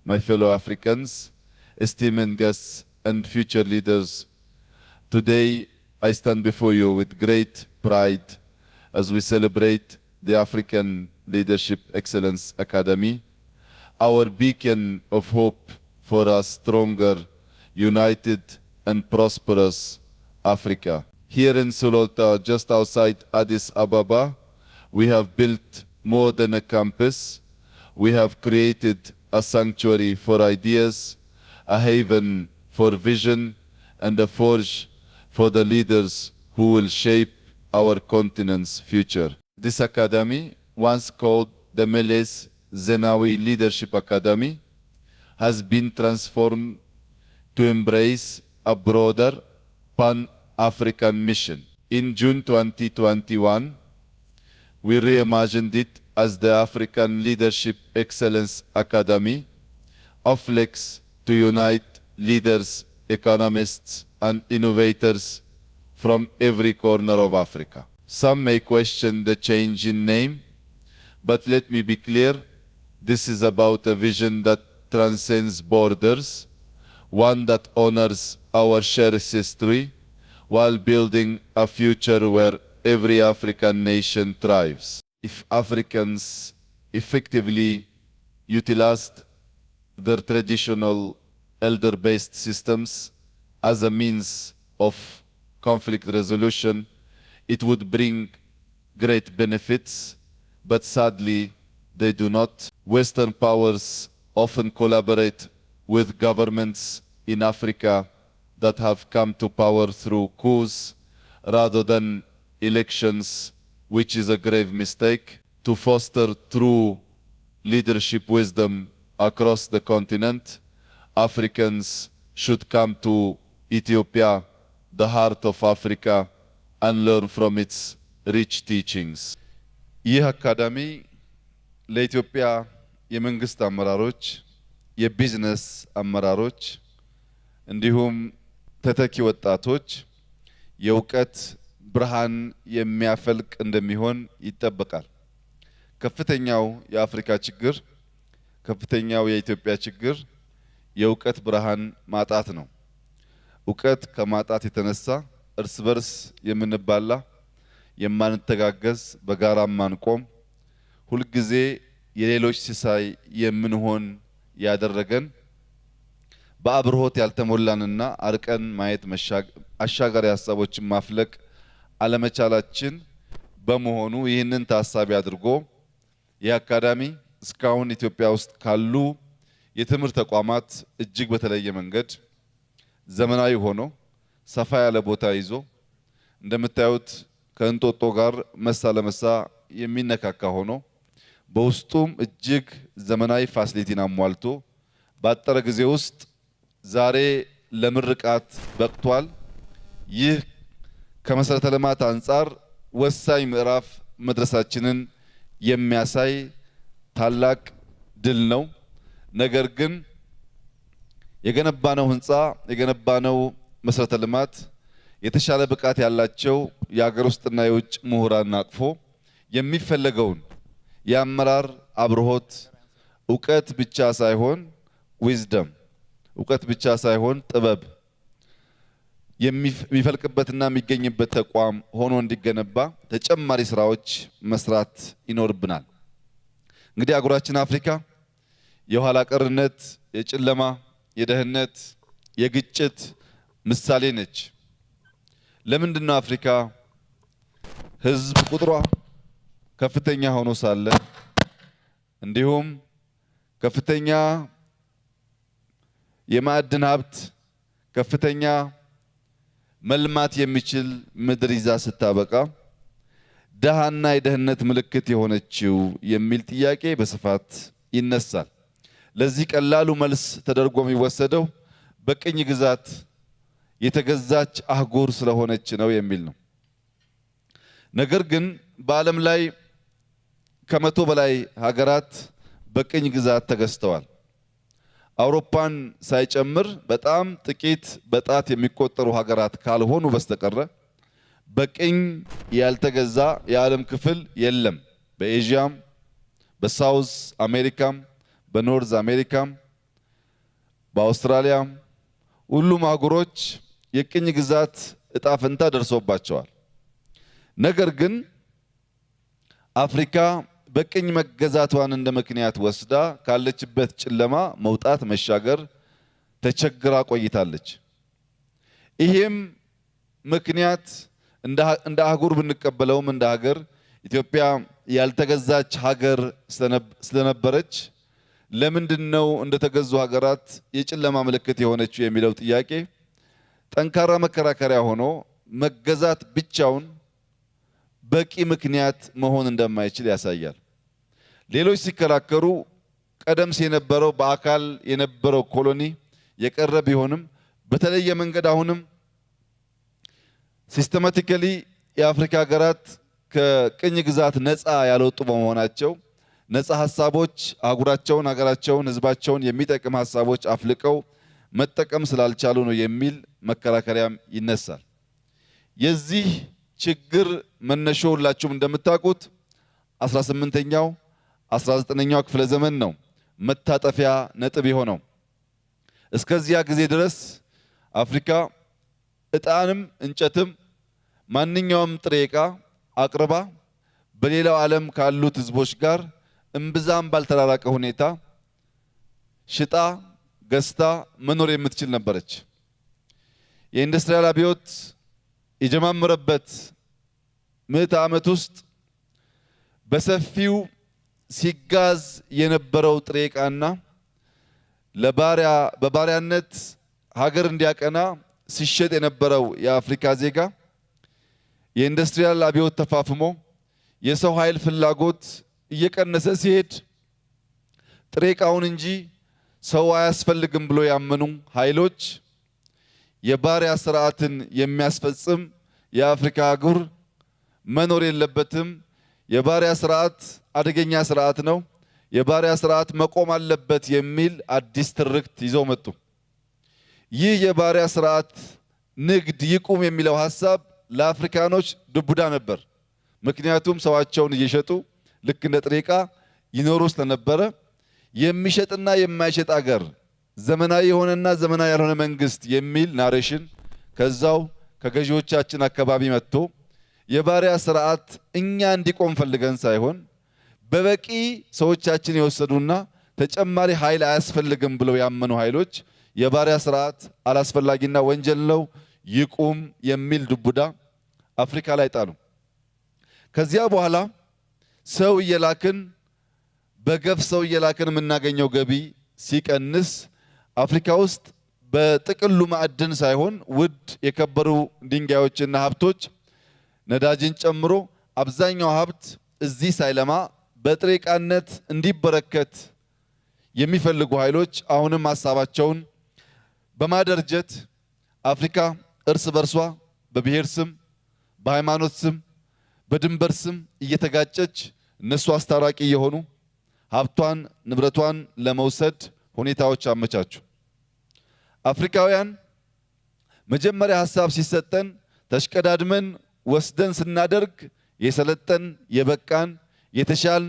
my fellow Africans, esteemed guests and future leaders. Today, I stand before you with great pride as we celebrate the African Leadership Excellence Academy, our beacon of hope for a stronger, united, and prosperous Africa. Here in Sulota, just outside Addis Ababa, we have built more than a campus. We have created a sanctuary for ideas, a haven for vision, and a forge for the leaders who will shape our continent's future. This academy, once called the Meles Zenawi Leadership Academy, has been transformed to embrace a broader Pan-African mission. In June 2021, we reimagined it as the African Leadership Excellence Academy, a flex to unite leaders, economists, and innovators from every corner of Africa. Some may question the change in name, but let me be clear, this is about a vision that transcends borders, one that honors our shared history, while building a future where every African nation thrives. If Africans effectively utilized their traditional elder-based systems as a means of conflict resolution, it would bring great benefits, but sadly, they do not. Western powers often collaborate with governments in Africa that have come to power through coups rather than elections, which is a grave mistake. To foster true leadership wisdom across the continent, Africans should come to Ethiopia, the heart of Africa, and learn from its rich teachings. ይህ አካዳሚ ለኢትዮጵያ የመንግስት አመራሮች፣ የቢዝነስ አመራሮች እንዲሁም ተተኪ ወጣቶች የእውቀት ብርሃን የሚያፈልቅ እንደሚሆን ይጠበቃል። ከፍተኛው የአፍሪካ ችግር፣ ከፍተኛው የኢትዮጵያ ችግር የእውቀት ብርሃን ማጣት ነው። እውቀት ከማጣት የተነሳ እርስ በርስ የምንባላ፣ የማንተጋገዝ፣ በጋራ ማንቆም፣ ሁልጊዜ የሌሎች ሲሳይ የምንሆን ያደረገን በአብርሆት ያልተሞላንና አርቀን ማየት አሻጋሪ ሐሳቦችን ማፍለቅ አለመቻላችን በመሆኑ ይህንን ታሳቢ አድርጎ የአካዳሚ እስካሁን ኢትዮጵያ ውስጥ ካሉ የትምህርት ተቋማት እጅግ በተለየ መንገድ ዘመናዊ ሆኖ ሰፋ ያለ ቦታ ይዞ እንደምታዩት ከእንጦጦ ጋር መሳ ለመሳ የሚነካካ ሆኖ በውስጡም እጅግ ዘመናዊ ፋሲሊቲን አሟልቶ ባጠረ ጊዜ ውስጥ ዛሬ ለምርቃት በቅቷል። ይህ ከመሰረተ ልማት አንጻር ወሳኝ ምዕራፍ መድረሳችንን የሚያሳይ ታላቅ ድል ነው። ነገር ግን የገነባነው ህንፃ የገነባነው መሰረተ ልማት የተሻለ ብቃት ያላቸው የሀገር ውስጥና የውጭ ምሁራን አቅፎ የሚፈለገውን የአመራር አብርሆት እውቀት ብቻ ሳይሆን ዊዝደም እውቀት ብቻ ሳይሆን ጥበብ የሚፈልቅበትና የሚገኝበት ተቋም ሆኖ እንዲገነባ ተጨማሪ ስራዎች መስራት ይኖርብናል። እንግዲህ አህጉራችን አፍሪካ የኋላ ቀርነት፣ የጨለማ፣ የደህንነት፣ የግጭት ምሳሌ ነች። ለምንድነው አፍሪካ ህዝብ ቁጥሯ ከፍተኛ ሆኖ ሳለ እንዲሁም ከፍተኛ የማዕድን ሀብት ከፍተኛ መልማት የሚችል ምድር ይዛ ስታበቃ ደሃና የደህንነት ምልክት የሆነችው የሚል ጥያቄ በስፋት ይነሳል። ለዚህ ቀላሉ መልስ ተደርጎ የሚወሰደው በቅኝ ግዛት የተገዛች አህጉር ስለሆነች ነው የሚል ነው። ነገር ግን በዓለም ላይ ከመቶ በላይ ሀገራት በቅኝ ግዛት ተገዝተዋል። አውሮፓን ሳይጨምር በጣም ጥቂት በጣት የሚቆጠሩ ሀገራት ካልሆኑ በስተቀር በቅኝ ያልተገዛ የዓለም ክፍል የለም። በኤዥያም፣ በሳውዝ አሜሪካም፣ በኖርዝ አሜሪካም፣ በአውስትራሊያ ሁሉም አህጉሮች የቅኝ ግዛት እጣ ፈንታ ደርሶባቸዋል። ነገር ግን አፍሪካ በቅኝ መገዛቷን እንደ ምክንያት ወስዳ ካለችበት ጨለማ መውጣት መሻገር ተቸግራ ቆይታለች። ይሄም ምክንያት እንደ አህጉር ብንቀበለውም እንደ ሀገር ኢትዮጵያ ያልተገዛች ሀገር ስለነበረች ለምንድነው እንደተገዙ ሀገራት የጨለማ ምልክት የሆነችው የሚለው ጥያቄ ጠንካራ መከራከሪያ ሆኖ መገዛት ብቻውን በቂ ምክንያት መሆን እንደማይችል ያሳያል። ሌሎች ሲከራከሩ ቀደም ሲል የነበረው በአካል የነበረው ኮሎኒ የቀረ ቢሆንም በተለየ መንገድ አሁንም ሲስተማቲካሊ የአፍሪካ ሀገራት ከቅኝ ግዛት ነፃ ያልወጡ በመሆናቸው ነፃ ሐሳቦች አህጉራቸውን፣ ሀገራቸውን፣ ህዝባቸውን የሚጠቅም ሐሳቦች አፍልቀው መጠቀም ስላልቻሉ ነው የሚል መከራከሪያም ይነሳል። የዚህ ችግር መነሾ ሁላችሁም እንደምታውቁት 18ኛው 19ኛው ክፍለ ዘመን ነው መታጠፊያ ነጥብ የሆነው። እስከዚያ ጊዜ ድረስ አፍሪካ ዕጣንም እንጨትም ማንኛውም ጥሬ ዕቃ አቅርባ በሌላው ዓለም ካሉት ህዝቦች ጋር እምብዛም ባልተራራቀ ሁኔታ ሽጣ ገዝታ መኖር የምትችል ነበረች። የኢንዱስትሪያል አብዮት የጀማመረበት ምዕተ ዓመት ውስጥ በሰፊው ሲጋዝ የነበረው ጥሬ ዕቃና በባሪያነት ሀገር እንዲያቀና ሲሸጥ የነበረው የአፍሪካ ዜጋ የኢንዱስትሪያል አብዮት ተፋፍሞ የሰው ኃይል ፍላጎት እየቀነሰ ሲሄድ ጥሬ ዕቃውን እንጂ ሰው አያስፈልግም ብሎ ያመኑ ኃይሎች የባሪያ ስርዓትን የሚያስፈጽም የአፍሪካ አህጉር መኖር የለበትም፣ የባሪያ ስርዓት አደገኛ ስርዓት ነው፣ የባሪያ ስርዓት መቆም አለበት የሚል አዲስ ትርክት ይዘው መጡ። ይህ የባሪያ ስርዓት ንግድ ይቁም የሚለው ሐሳብ ለአፍሪካኖች ዱብዳ ነበር። ምክንያቱም ሰዋቸውን እየሸጡ ልክ እንደ ጥሬ ዕቃ ይኖሩ ስለነበረ የሚሸጥና የማይሸጥ አገር፣ ዘመናዊ የሆነና ዘመናዊ ያልሆነ መንግስት የሚል ናሬሽን ከዛው ከገዢዎቻችን አካባቢ መጥቶ የባሪያ ስርዓት እኛ እንዲቆም ፈልገን ሳይሆን በበቂ ሰዎቻችን የወሰዱና ተጨማሪ ኃይል አያስፈልግም ብለው ያመኑ ኃይሎች የባሪያ ስርዓት አላስፈላጊና ወንጀል ነው ይቁም የሚል ዱብዳ አፍሪካ ላይ ጣሉ። ከዚያ በኋላ ሰው እየላክን በገፍ ሰው እየላክን የምናገኘው ገቢ ሲቀንስ አፍሪካ ውስጥ በጥቅሉ ማዕድን ሳይሆን ውድ የከበሩ ድንጋዮችና ሀብቶች ነዳጅን ጨምሮ አብዛኛው ሀብት እዚህ ሳይለማ በጥሬ ዕቃነት እንዲበረከት የሚፈልጉ ኃይሎች አሁንም ሐሳባቸውን በማደርጀት አፍሪካ እርስ በርሷ በብሔር ስም፣ በሃይማኖት ስም፣ በድንበር ስም እየተጋጨች እነሱ አስታራቂ የሆኑ ሀብቷን ንብረቷን ለመውሰድ ሁኔታዎች አመቻቹ። አፍሪካውያን መጀመሪያ ሐሳብ ሲሰጠን ተሽቀዳድመን ወስደን ስናደርግ የሰለጠን የበቃን የተሻልን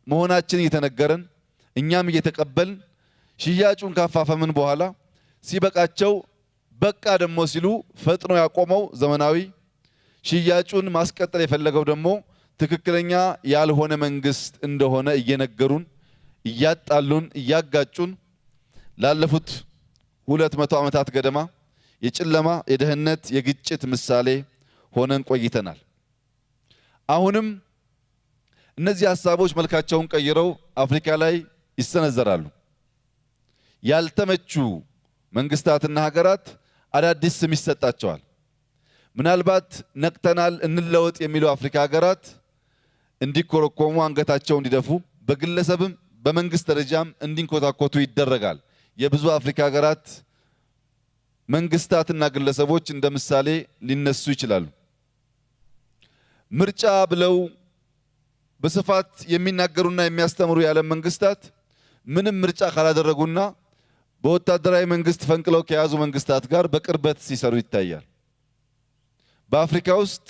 መሆናችን እየተነገረን እኛም እየተቀበልን ሽያጩን ካፋፈምን በኋላ ሲበቃቸው በቃ ደግሞ ሲሉ ፈጥኖ ያቆመው ዘመናዊ ሽያጩን ማስቀጠል የፈለገው ደግሞ ትክክለኛ ያልሆነ መንግስት እንደሆነ እየነገሩን እያጣሉን እያጋጩን ላለፉት 200 ዓመታት ገደማ የጨለማ የደህንነት የግጭት ምሳሌ ሆነን ቆይተናል። አሁንም እነዚህ ሐሳቦች መልካቸውን ቀይረው አፍሪካ ላይ ይሰነዘራሉ። ያልተመቹ መንግስታትና ሀገራት አዳዲስ ስም ይሰጣቸዋል። ምናልባት ነቅተናል እንለወጥ የሚሉ አፍሪካ ሀገራት እንዲኮረኮሙ አንገታቸው እንዲደፉ በግለሰብም በመንግስት ደረጃም እንዲንኮታኮቱ ይደረጋል። የብዙ አፍሪካ ሀገራት መንግስታትና ግለሰቦች እንደ ምሳሌ ሊነሱ ይችላሉ። ምርጫ ብለው በስፋት የሚናገሩና የሚያስተምሩ የዓለም መንግስታት ምንም ምርጫ ካላደረጉና በወታደራዊ መንግስት ፈንቅለው ከያዙ መንግስታት ጋር በቅርበት ሲሰሩ ይታያል። በአፍሪካ ውስጥ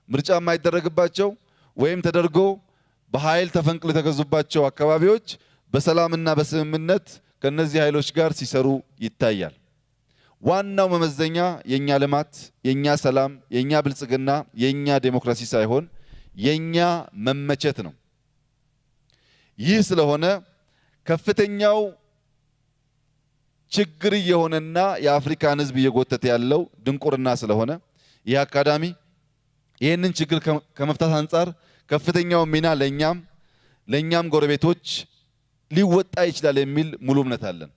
ምርጫ የማይደረግባቸው ወይም ተደርጎ በኃይል ተፈንቅለው የተገዙባቸው አካባቢዎች በሰላምና በስምምነት ከነዚህ ኃይሎች ጋር ሲሰሩ ይታያል። ዋናው መመዘኛ የኛ ልማት፣ የኛ ሰላም፣ የኛ ብልጽግና፣ የኛ ዴሞክራሲ ሳይሆን የኛ መመቸት ነው። ይህ ስለሆነ ከፍተኛው ችግር የሆነና የአፍሪካን ሕዝብ እየጎተተ ያለው ድንቁርና ስለሆነ ይህ አካዳሚ ይህንን ችግር ከመፍታት አንጻር ከፍተኛው ሚና ለኛም ጎረቤቶች ሊወጣ ይችላል የሚል ሙሉ እምነት አለን።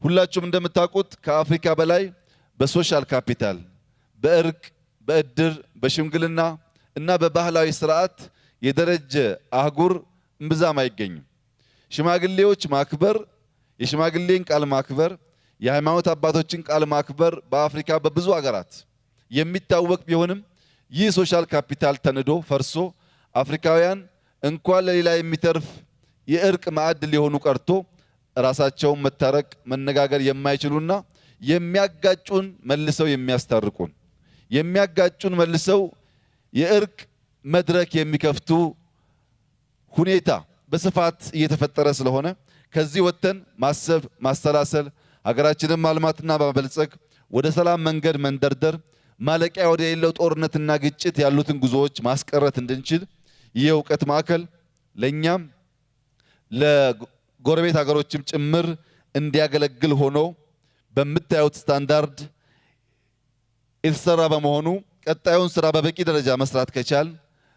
ሁላችሁም እንደምታውቁት ከአፍሪካ በላይ በሶሻል ካፒታል፣ በእርቅ፣ በእድር፣ በሽምግልና እና በባህላዊ ስርዓት የደረጀ አህጉር እምብዛም አይገኝም። ሽማግሌዎች ማክበር፣ የሽማግሌን ቃል ማክበር፣ የሃይማኖት አባቶችን ቃል ማክበር በአፍሪካ በብዙ ሀገራት የሚታወቅ ቢሆንም ይህ ሶሻል ካፒታል ተንዶ ፈርሶ አፍሪካውያን እንኳን ለሌላ የሚተርፍ የእርቅ ማዕድ ሊሆኑ ቀርቶ ራሳቸውን መታረቅ መነጋገር የማይችሉና የሚያጋጩን መልሰው የሚያስታርቁን የሚያጋጩን መልሰው የእርቅ መድረክ የሚከፍቱ ሁኔታ በስፋት እየተፈጠረ ስለሆነ ከዚህ ወጥተን ማሰብ፣ ማሰላሰል፣ ሀገራችንን ማልማትና ማበልጸግ፣ ወደ ሰላም መንገድ መንደርደር፣ ማለቂያ ወደ ሌለው ጦርነትና ግጭት ያሉትን ጉዞዎች ማስቀረት እንድንችል ይህ የእውቀት ማዕከል ለኛም ለጎረቤት ሀገሮችም ጭምር እንዲያገለግል ሆኖ በምታዩት ስታንዳርድ የተሰራ በመሆኑ ቀጣዩን ስራ በበቂ ደረጃ መስራት ከቻል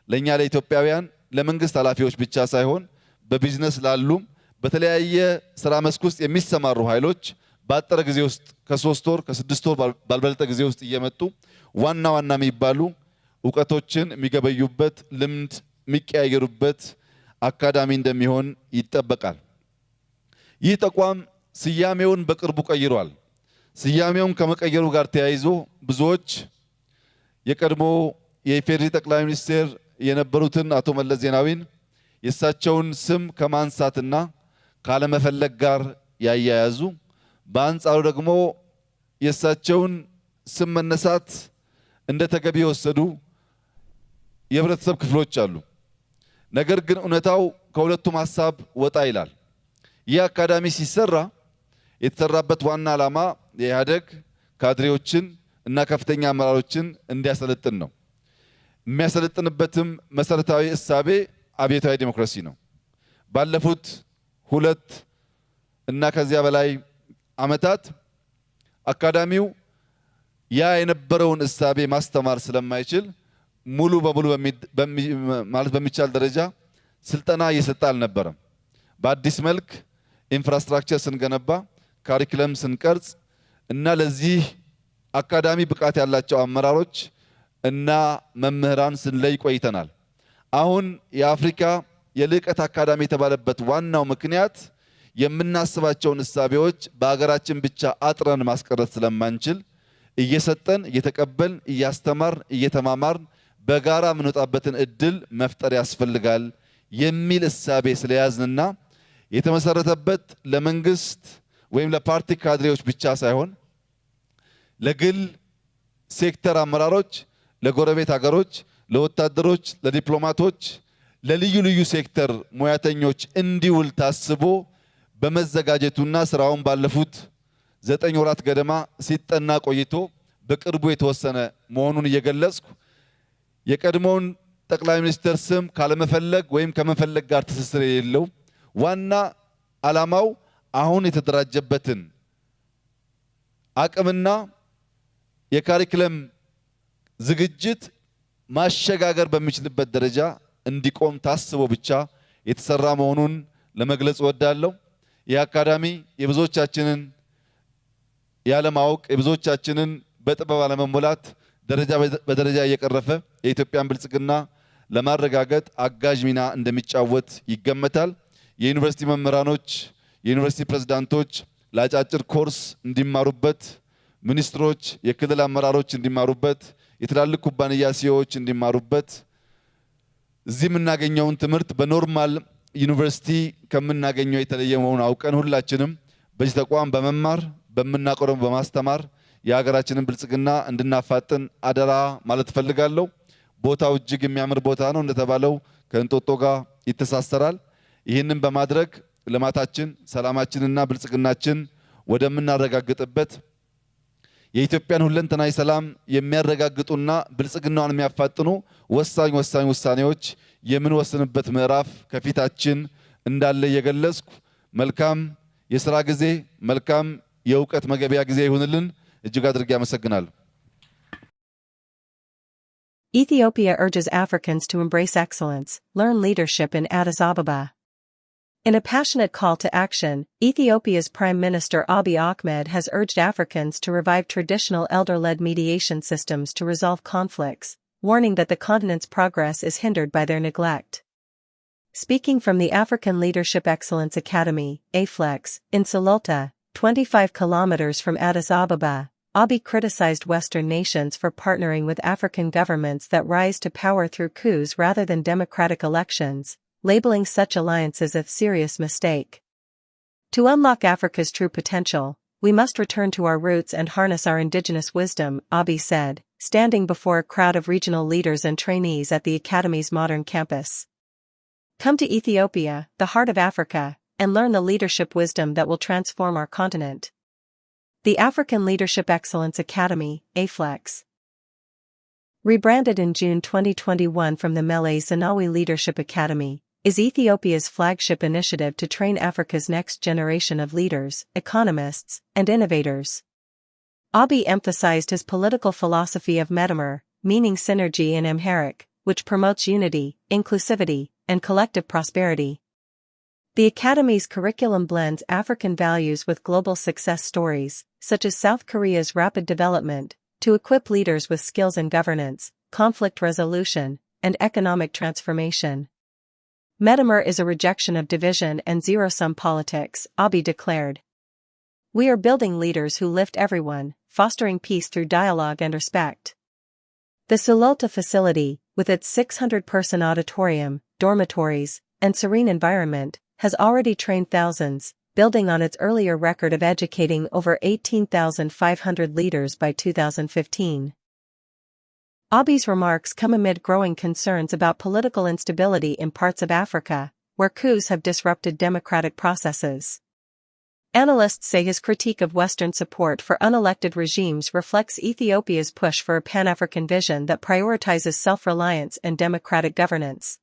ለኛ ለኢትዮጵያውያን ለመንግስት ኃላፊዎች ብቻ ሳይሆን በቢዝነስ ላሉም በተለያየ ስራ መስክ ውስጥ የሚሰማሩ ኃይሎች በአጠረ ጊዜ ውስጥ ከ3 ወር ከ6 ወር ባልበለጠ ጊዜ ውስጥ እየመጡ ዋና የሚባሉ ዕውቀቶችን የሚገበዩበት ልምድ የሚቀያየሩበት አካዳሚ እንደሚሆን ይጠበቃል። ይህ ተቋም ስያሜውን በቅርቡ ቀይሯል። ስያሜውን ከመቀየሩ ጋር ተያይዞ ብዙዎች የቀድሞ የኢፌዴሪ ጠቅላይ ሚኒስትር የነበሩትን አቶ መለስ ዜናዊን የእሳቸውን ስም ከማንሳትና ካለመፈለግ ጋር ያያያዙ፣ በአንጻሩ ደግሞ የእሳቸውን ስም መነሳት እንደ ተገቢ የወሰዱ የህብረተሰብ ክፍሎች አሉ። ነገር ግን እውነታው ከሁለቱም ሐሳብ ወጣ ይላል። ይህ አካዳሚ ሲሰራ የተሰራበት ዋና ዓላማ የኢህአደግ ካድሬዎችን እና ከፍተኛ አመራሮችን እንዲያሰለጥን ነው። የሚያሰለጥንበትም መሰረታዊ እሳቤ አብዮታዊ ዲሞክራሲ ነው። ባለፉት 2 እና ከዚያ በላይ ዓመታት አካዳሚው ያ የነበረውን እሳቤ ማስተማር ስለማይችል ሙሉ በሙሉ ማለት በሚቻል ደረጃ ስልጠና እየሰጠ አልነበረም። በአዲስ መልክ ኢንፍራስትራክቸር ስንገነባ፣ ካሪኩለም ስንቀርጽ እና ለዚህ አካዳሚ ብቃት ያላቸው አመራሮች እና መምህራን ስንለይ ቆይተናል። አሁን የአፍሪካ የልዕቀት አካዳሚ የተባለበት ዋናው ምክንያት የምናስባቸውን እሳቤዎች በሀገራችን ብቻ አጥረን ማስቀረት ስለማንችል እየሰጠን እየተቀበልን እያስተማርን እየተማማርን በጋራ የምንወጣበትን እድል መፍጠር ያስፈልጋል የሚል እሳቤ ስለያዝንና የተመሰረተበት ለመንግስት ወይም ለፓርቲ ካድሬዎች ብቻ ሳይሆን ለግል ሴክተር አመራሮች፣ ለጎረቤት ሀገሮች፣ ለወታደሮች፣ ለዲፕሎማቶች፣ ለልዩ ልዩ ሴክተር ሙያተኞች እንዲውል ታስቦ በመዘጋጀቱና ስራውን ባለፉት 9 ወራት ገደማ ሲጠና ቆይቶ በቅርቡ የተወሰነ መሆኑን እየገለጽኩ የቀድሞውን ጠቅላይ ሚኒስትር ስም ካለመፈለግ ወይም ከመፈለግ ጋር ትስስር የሌለው ዋና ዓላማው አሁን የተደራጀበትን አቅምና የካሪኩለም ዝግጅት ማሸጋገር በሚችልበት ደረጃ እንዲቆም ታስቦ ብቻ የተሰራ መሆኑን ለመግለጽ እወዳለሁ። ይህ አካዳሚ የብዙዎቻችንን ያለማወቅ የብዙዎቻችንን በጥበብ አለመሞላት ደረጃ በደረጃ እየቀረፈ የኢትዮጵያን ብልጽግና ለማረጋገጥ አጋዥ ሚና እንደሚጫወት ይገመታል። የዩኒቨርሲቲ መምህራኖች፣ የዩኒቨርሲቲ ፕሬዝዳንቶች ለአጫጭር ኮርስ እንዲማሩበት፣ ሚኒስትሮች፣ የክልል አመራሮች እንዲማሩበት፣ የትላልቅ ኩባንያ ሲኢኦዎች እንዲማሩበት እዚህ የምናገኘውን ትምህርት በኖርማል ዩኒቨርሲቲ ከምናገኘው የተለየ መሆኑን አውቀን ሁላችንም በዚህ ተቋም በመማር በምናቀረው በማስተማር የሀገራችንን ብልጽግና እንድናፋጥን አደራ ማለት ፈልጋለሁ። ቦታው እጅግ የሚያምር ቦታ ነው። እንደተባለው ከእንጦጦ ጋር ይተሳሰራል። ይህንን በማድረግ ልማታችን ሰላማችንና ብልጽግናችን ወደምናረጋግጥበት የኢትዮጵያን ሁለንተናዊ ሰላም የሚያረጋግጡና ብልጽግናዋን የሚያፋጥኑ ወሳኝ ውሳኔዎች የምንወስንበት ምዕራፍ ከፊታችን እንዳለ እየገለጽኩ መልካም የሥራ ጊዜ መልካም የእውቀት መገበያ ጊዜ ይሁንልን። እጅግ አድርጌ አመሰግናለሁ። Ethiopia urges Africans to embrace excellence, learn leadership in Addis Ababa. In a passionate call to action, Ethiopia's Prime Minister Abiy Ahmed has urged Africans to revive traditional elder-led mediation systems to resolve conflicts, warning that the continent's progress is hindered by their neglect. Speaking from the African Leadership Excellence Academy, AFLEX, in Sululta, 25 kilometers from Addis Ababa, Abiy criticized Western nations for partnering with African governments that rise to power through coups rather than democratic elections, labeling such alliances a serious mistake. To unlock Africa's true potential, we must return to our roots and harness our indigenous wisdom, Abiy said, standing before a crowd of regional leaders and trainees at the Academy's modern campus. Come to Ethiopia, the heart of Africa, and learn the leadership wisdom that will transform our continent. The African Leadership Excellence Academy, AFLEX. Rebranded in June 2021 from the Mele Zenawi Leadership Academy, is Ethiopia's flagship initiative to train Africa's next generation of leaders, economists, and innovators. Abiy emphasized his political philosophy of Metamer, meaning synergy in Amharic, which promotes unity, inclusivity, and collective prosperity. The Academy's curriculum blends African values with global success stories, such as South Korea's rapid development, to equip leaders with skills in governance, conflict resolution, and economic transformation. Metamer is a rejection of division and zero-sum politics, Abiy declared. We are building leaders who lift everyone, fostering peace through dialogue and respect. The Sululta facility, with its 600-person auditorium, dormitories, and serene environment, has already trained thousands, building on its earlier record of educating over 18,500 leaders by 2015. Abiy's remarks come amid growing concerns about political instability in parts of Africa, where coups have disrupted democratic processes. Analysts say his critique of Western support for unelected regimes reflects Ethiopia's push for a Pan-African vision that prioritizes self-reliance and democratic governance.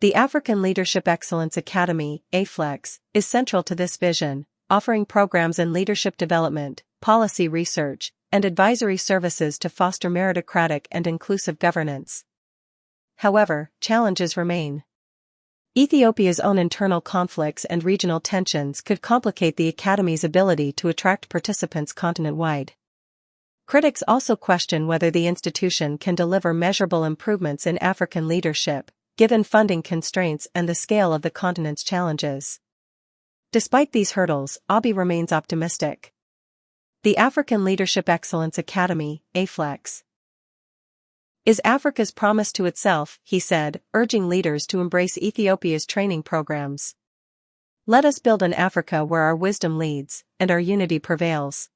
The African Leadership Excellence Academy, AFLEX, is central to this vision, offering programs in leadership development, policy research, and advisory services to foster meritocratic and inclusive governance. However, challenges remain. Ethiopia's own internal conflicts and regional tensions could complicate the Academy's ability to attract participants continent-wide. Critics also question whether the institution can deliver measurable improvements in African leadership, given funding constraints and the scale of the continent's challenges. Despite these hurdles, Abiy remains optimistic. The African Leadership Excellence Academy, AFLEX, is Africa's promise to itself, he said, urging leaders to embrace Ethiopia's training programs. Let us build an Africa where our wisdom leads, and our unity prevails.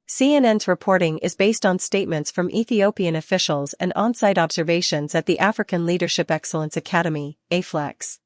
CNN's reporting is based on statements from Ethiopian officials and on-site observations at the African Leadership Excellence Academy, AFLEX.